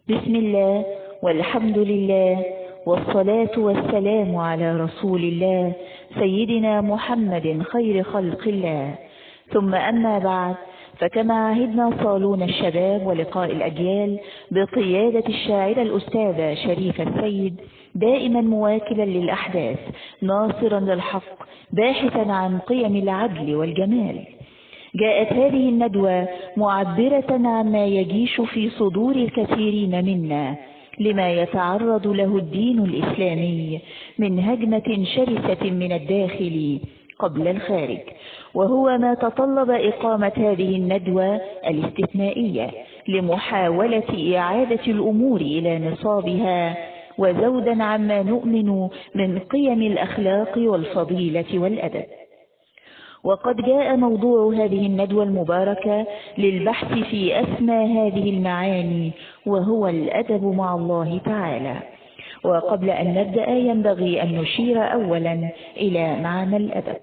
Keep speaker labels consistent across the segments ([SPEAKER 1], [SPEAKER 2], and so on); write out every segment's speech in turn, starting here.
[SPEAKER 1] بسم الله والحمد لله والصلاة والسلام على رسول الله سيدنا محمد خير خلق الله، ثم أما بعد، فكما عهدنا صالون الشباب ولقاء الأجيال بقيادة الشاعرة الأستاذة شريفة السيد دائما مواكبا للأحداث ناصرا للحق باحثا عن قيم العدل والجمال، جاءت هذه الندوة معبرة عما يجيش في صدور الكثيرين منا لما يتعرض له الدين الإسلامي من هجمة شرسة من الداخل قبل الخارج، وهو ما تطلب إقامة هذه الندوة الاستثنائية لمحاولة إعادة الأمور إلى نصابها وزودا عما نؤمن من قيم الأخلاق والفضيلة والأدب. وقد جاء موضوع هذه الندوة المباركة للبحث في أسمى هذه المعاني، وهو الأدب مع الله تعالى. وقبل أن نبدأ ينبغي أن نشير أولا إلى معنى الأدب.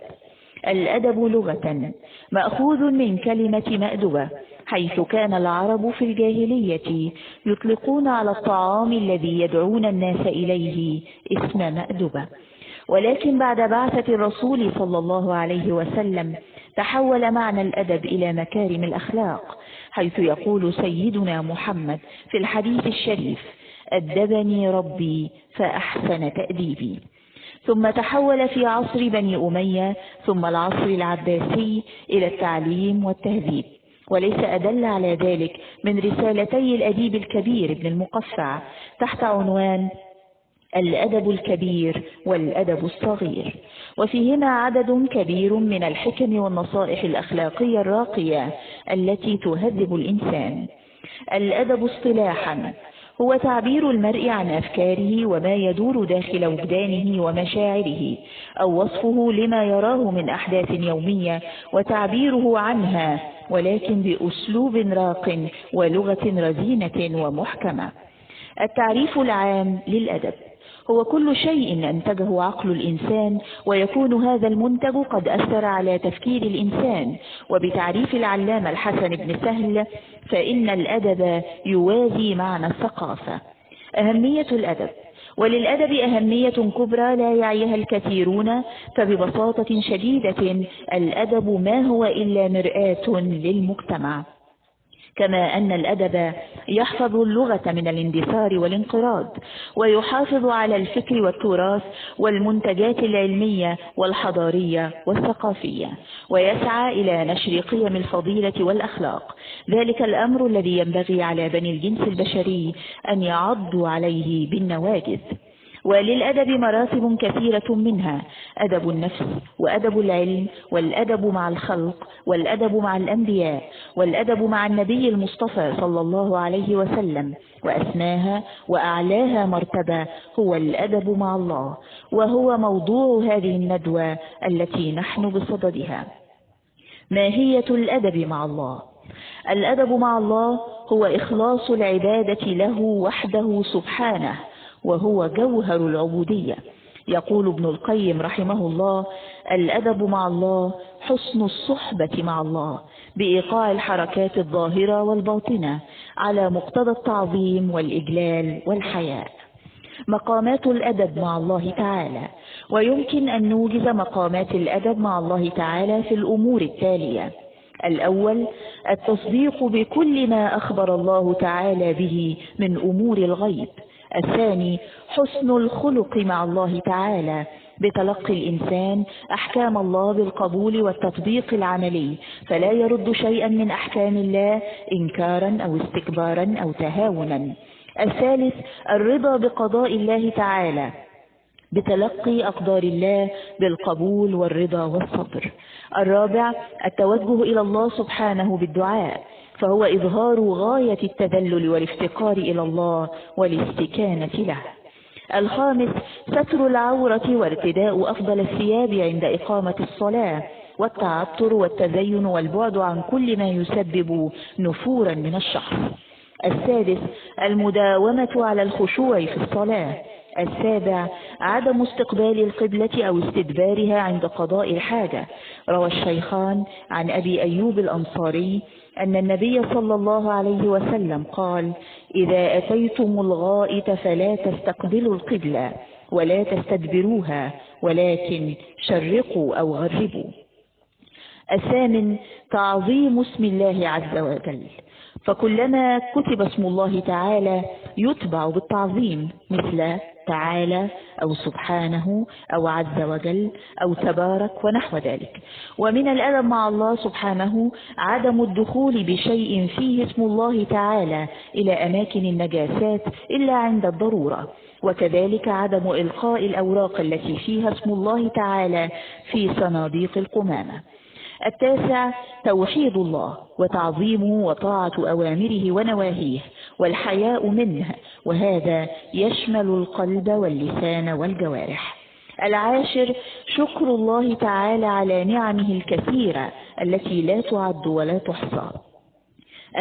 [SPEAKER 1] الأدب لغة مأخوذ من كلمة مأدبة، حيث كان العرب في الجاهلية يطلقون على الطعام الذي يدعون الناس إليه اسم مأدبة، ولكن بعد بعثة الرسول صلى الله عليه وسلم تحول معنى الأدب إلى مكارم الأخلاق، حيث يقول سيدنا محمد في الحديث الشريف: أدبني ربي فأحسن تأديبي. ثم تحول في عصر بني أمية ثم العصر العباسي إلى التعليم والتهذيب، وليس أدل على ذلك من رسالتي الأديب الكبير ابن المقفع تحت عنوان الأدب الكبير والأدب الصغير، وفيهما عدد كبير من الحكم والنصائح الأخلاقية الراقية التي تهذب الإنسان. الأدب اصطلاحا هو تعبير المرء عن أفكاره وما يدور داخل وجدانه ومشاعره، أو وصفه لما يراه من أحداث يومية وتعبيره عنها، ولكن بأسلوب راق ولغة رزينة ومحكمة. التعريف العام للأدب هو كل شيء أنتجه عقل الإنسان ويكون هذا المنتج قد أثر على تفكير الإنسان. وبتعريف العلامة الحسن بن سهل فإن الأدب يوازي معنى الثقافة. أهمية الأدب: وللأدب أهمية كبرى لا يعيها الكثيرون، فببساطة شديدة الأدب ما هو إلا مرآة للمجتمع، كما أن الأدب يحفظ اللغة من الاندثار والانقراض، ويحافظ على الفكر والتراث والمنتجات العلمية والحضارية والثقافية، ويسعى إلى نشر قيم الفضيلة والأخلاق، ذلك الأمر الذي ينبغي على بني الجنس البشري أن يعضوا عليه بالنواجذ. وللأدب مراتب كثيرة، منها أدب النفس، وأدب العلم، والأدب مع الخلق، والأدب مع الأنبياء، والأدب مع النبي المصطفى صلى الله عليه وسلم، وأسماها وأعلاها مرتبة هو الأدب مع الله، وهو موضوع هذه الندوة التي نحن بصددها. ماهية الأدب مع الله؟ الأدب مع الله هو إخلاص العبادة له وحده سبحانه، وهو جوهر العبودية. يقول ابن القيم رحمه الله: الأدب مع الله حسن الصحبة مع الله بإيقاع الحركات الظاهرة والباطنة على مقتضى التعظيم والإجلال والحياء. مقامات الأدب مع الله تعالى: ويمكن أن نوجز مقامات الأدب مع الله تعالى في الأمور التالية: الأول التصديق بكل ما أخبر الله تعالى به من أمور الغيب. الثاني حسن الخلق مع الله تعالى بتلقي الإنسان أحكام الله بالقبول والتطبيق العملي، فلا يرد شيئا من أحكام الله إنكارا أو استكبارا أو تهاونا. الثالث الرضا بقضاء الله تعالى بتلقي أقدار الله بالقبول والرضا والصبر. الرابع التوجه إلى الله سبحانه بالدعاء، فهو إظهار غاية التذلل والافتقار إلى الله والاستكانة له. الخامس ستر العورة وارتداء أفضل الثياب عند إقامة الصلاة، والتعطر والتزين والبعد عن كل ما يسبب نفورا من الشخص. السادس المداومة على الخشوع في الصلاة. السابع عدم استقبال القبلة أو استدبارها عند قضاء الحاجة. روى الشيخان عن أبي أيوب الأنصاري أن النبي صلى الله عليه وسلم قال: إذا أتيتم الغائط فلا تستقبلوا القبلة ولا تستدبروها ولكن شرقوا أو غربوا. الثامن تعظيم اسم الله عز وجل، فكلما كتب اسم الله تعالى يتبع بالتعظيم، مثل تعالى أو سبحانه أو عز وجل أو تبارك ونحو ذلك. ومن الأدب مع الله سبحانه عدم الدخول بشيء فيه اسم الله تعالى إلى أماكن النجاسات إلا عند الضرورة، وكذلك عدم إلقاء الأوراق التي فيها اسم الله تعالى في صناديق القمامة. التاسع توحيد الله وتعظيمه وطاعة أوامره ونواهيه والحياء منه، وهذا يشمل القلب واللسان والجوارح. العاشر شكر الله تعالى على نعمه الكثيرة التي لا تعد ولا تحصى.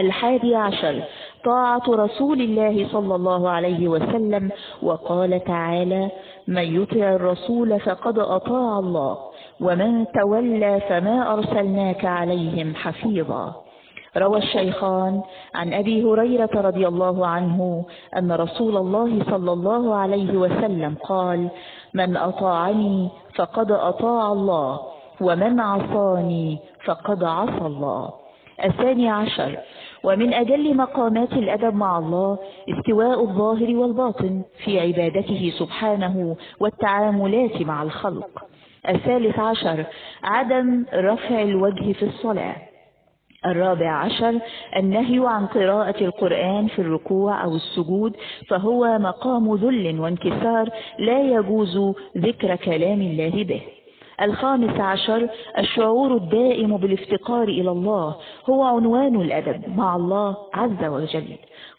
[SPEAKER 1] 11 طاعة رسول الله صلى الله عليه وسلم، وقال تعالى: من يطع الرسول فقد أطاع الله ومن تولى فما أرسلناك عليهم حفيظا. روى الشيخان عن أبي هريرة رضي الله عنه أن رسول الله صلى الله عليه وسلم قال: من أطاعني فقد أطاع الله ومن عصاني فقد عصى الله. 12 ومن أجل مقامات الأدب مع الله استواء الظاهر والباطن في عبادته سبحانه والتعاملات مع الخلق. 13 عدم رفع الوجه في الصلاة. 14 النهي عن قراءة القرآن في الركوع أو السجود، فهو مقام ذل وانكسار لا يجوز ذكر كلام الله به. 15 الشعور الدائم بالافتقار إلى الله هو عنوان الأدب مع الله عز وجل.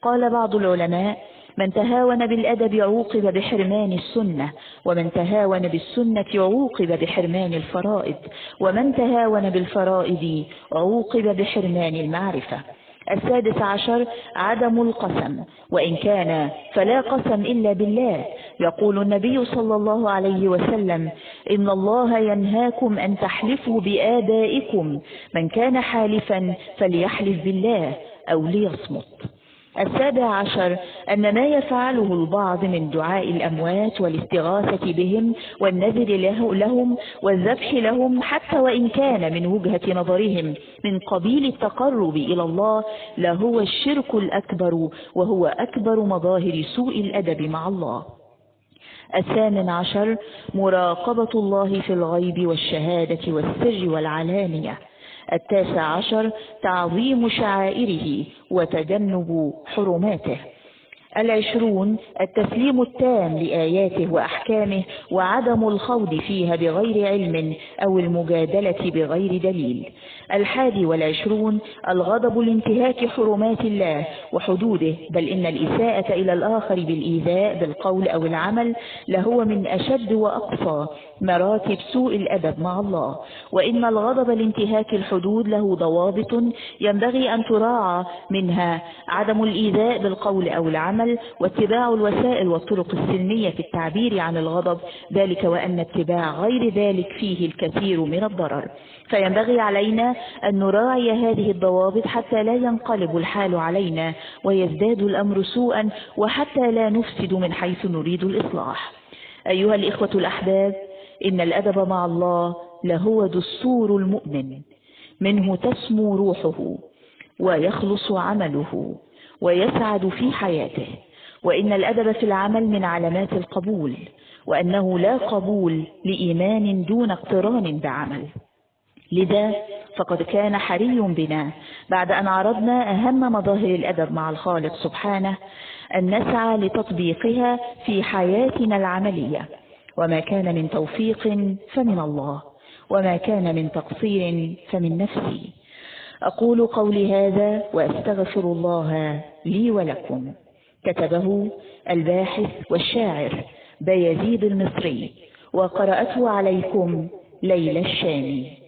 [SPEAKER 1] قال بعض العلماء: من تهاون بالأدب عوقب بحرمان السنة، ومن تهاون بالسنة عوقب بحرمان الفرائض، ومن تهاون بالفرائض عوقب بحرمان المعرفة. 16 عدم القسم، وإن كان فلا قسم إلا بالله. يقول النبي صلى الله عليه وسلم: إن الله ينهاكم أن تحلفوا بآبائكم، من كان حالفا فليحلف بالله أو ليصمت. 17 أن ما يفعله البعض من دعاء الأموات والاستغاثة بهم والنذر لهم والذبح لهم، حتى وإن كان من وجهة نظرهم من قبيل التقرب إلى الله، لهو الشرك الأكبر، وهو أكبر مظاهر سوء الأدب مع الله. 18 مراقبة الله في الغيب والشهادة والسر والعلانية. 19 تعظيم شعائره وتجنب حرماته. 20 التسليم التام لآياته وأحكامه وعدم الخوض فيها بغير علم أو المجادلة بغير دليل. 21 الغضب لانتهاك حرمات الله وحدوده، بل إن الإساءة إلى الآخر بالإيذاء بالقول أو العمل لهو من أشد وأقصى مراتب سوء الأدب مع الله. وإن الغضب لانتهاك الحدود له ضوابط ينبغي أن تراعى، منها عدم الإيذاء بالقول أو العمل، واتباع الوسائل والطرق السلمية في التعبير عن الغضب، ذلك وأن اتباع غير ذلك فيه الكثير من الضرر. فينبغي علينا أن نراعي هذه الضوابط حتى لا ينقلب الحال علينا ويزداد الأمر سوءا، وحتى لا نفسد من حيث نريد الإصلاح. أيها الإخوة الأحباب، إن الأدب مع الله لهو دستور المؤمن، منه تسمو روحه ويخلص عمله ويسعد في حياته. وإن الأدب في العمل من علامات القبول، وأنه لا قبول لإيمان دون اقتران بعمل. لذا فقد كان حري بنا بعد أن عرضنا أهم مظاهر الأدب مع الخالق سبحانه أن نسعى لتطبيقها في حياتنا العملية، وما كان من توفيق فمن الله، وما كان من تقصير فمن نفسي. أقول قولي هذا وأستغفر الله لي ولكم. كتبه الباحث والشاعر بايزيد المصري، وقرأته عليكم ليلى الشامي.